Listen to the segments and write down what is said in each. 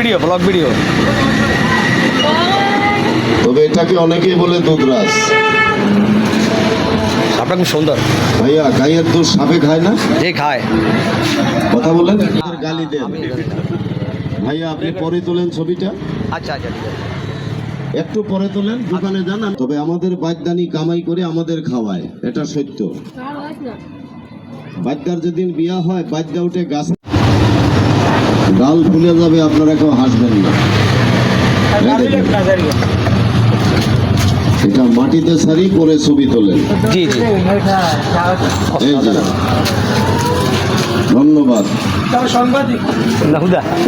Video. তবে এটাকে অনেকেই বলে দুধরাজ। সাপটা খুব সুন্দর ভাইয়া, গায়ের দুধ সাপে খায় না? যে খায় কথা বলেন, গালি দেন। ভাইয়া আপনি পরে তোলেন ছবিটা, আচ্ছা ঠিক আছে। একটু পরে তোলেন, দোকানে যান। তবে আমাদের বাগদানি কামাই করে আমাদের খাওয়ায়, এটা সত্য। বাদ্যার যেদিন বিয়া হয়, বাদ্যা উঠে গাছে ডাল ফুলে যাবে, আপনারা কেউ হাসবেন না। এটা মাটিতে সারি করে ছবি তোলেন। জি এই যে, ধন্যবাদ।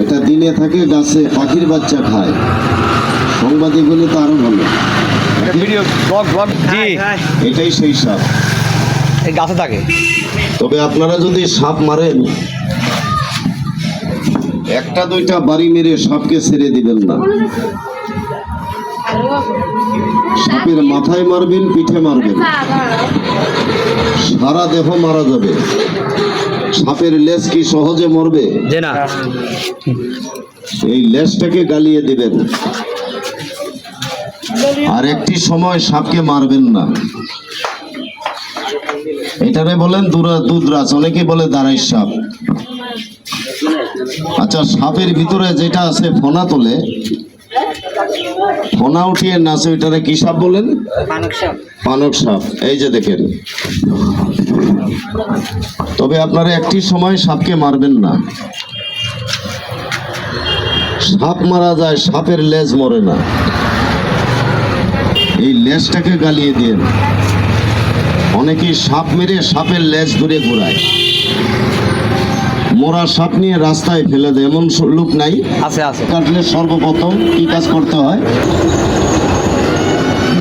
এটা দিনে থাকে গাছে, পাখির বাচ্চা খায়। সাংবাদিক হলে তো আরো ভালো। ভিডিও ব্লগ জি, এটাই সেই সাপ, এই গাছে থাকে। তবে আপনারা যদি সাপ মারেন, একটা দুইটা বাড়ি মেরে সাপকে ছেড়ে দিবেন না। সাপের মাথায় মারবেন, পিঠে মারবেন, সারা দেহ মারা যাবে। সাপের লেজ কি সহজে মরবে? যে না, এই লেজটাকে গালিয়ে দিবেন। আর একটি সময় সাপকে মারবেন না। এটারে বলেন দুধরাজ, অনেকে বলে দাঁড়াই সাপ। আচ্ছা, সাপের ভিতরে যেটা আছে ফনা তোলে, ফনা উঠিয়ে নাচে, ওইটারে কি সাপ বলেন? পানক সাপ। এই যে দেখেন। তবে আপনারা একটি সময় সাপকে মারবেন না। সাপ মারা যায়, সাপের লেজ মরে না। এই লেজটাকে গালিয়ে দিন। অনেকেই সাপ মেরে সাপের লেজ ধরে ঘোরায়, মোরা সাপ নিয়ে রাস্তায় ফেলে দেয়। এমন লোক নাই? আছে। কাটলে সর্বপ্রথম কি কাজ করতে হয়?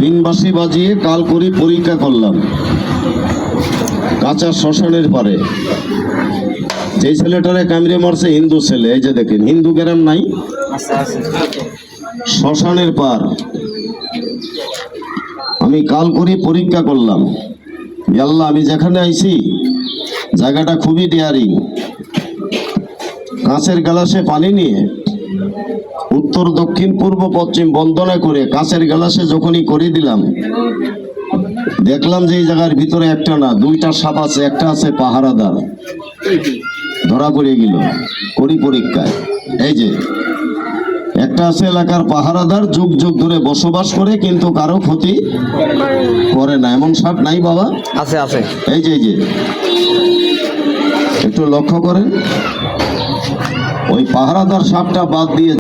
বিনবাসি বাজিয়ে কাল করে পরীক্ষা করলাম কাঁচা শ্মশানের পারে। যে ছেলেটারে কামড়ে মারছে হিন্দু ছেলে, এই যে দেখেন, হিন্দু গ্রাম নাই, শ্মশানের পার। আমি কাল করে পরীক্ষা করলাম, আল্লাহ আমি যেখানে আইছি জায়গাটা খুবই ডেয়ারিং। কাঁচের গ্লাসে পানি নিয়ে উত্তর দক্ষিণ পূর্ব পশ্চিম বন্দনা করে কাঁচের গ্লাসে যখনই করে দিলাম, দেখলাম যে এই জায়গার ভিতরে একটা না দুইটা সাপ আছে। একটা আছে পাহারাদার, ধরা পড়ে গেল করি পরীক্ষায়। এই যে একটা আছে এলাকার পাহারাদার, যুগ যুগ ধরে বসবাস করে কিন্তু কারো ক্ষতি করে না। এমন সাপ নাই বাবা? আছে। এই যে একটু লক্ষ্য করেন, ওই পাহারাদার সাপটা বাদ দিয়ে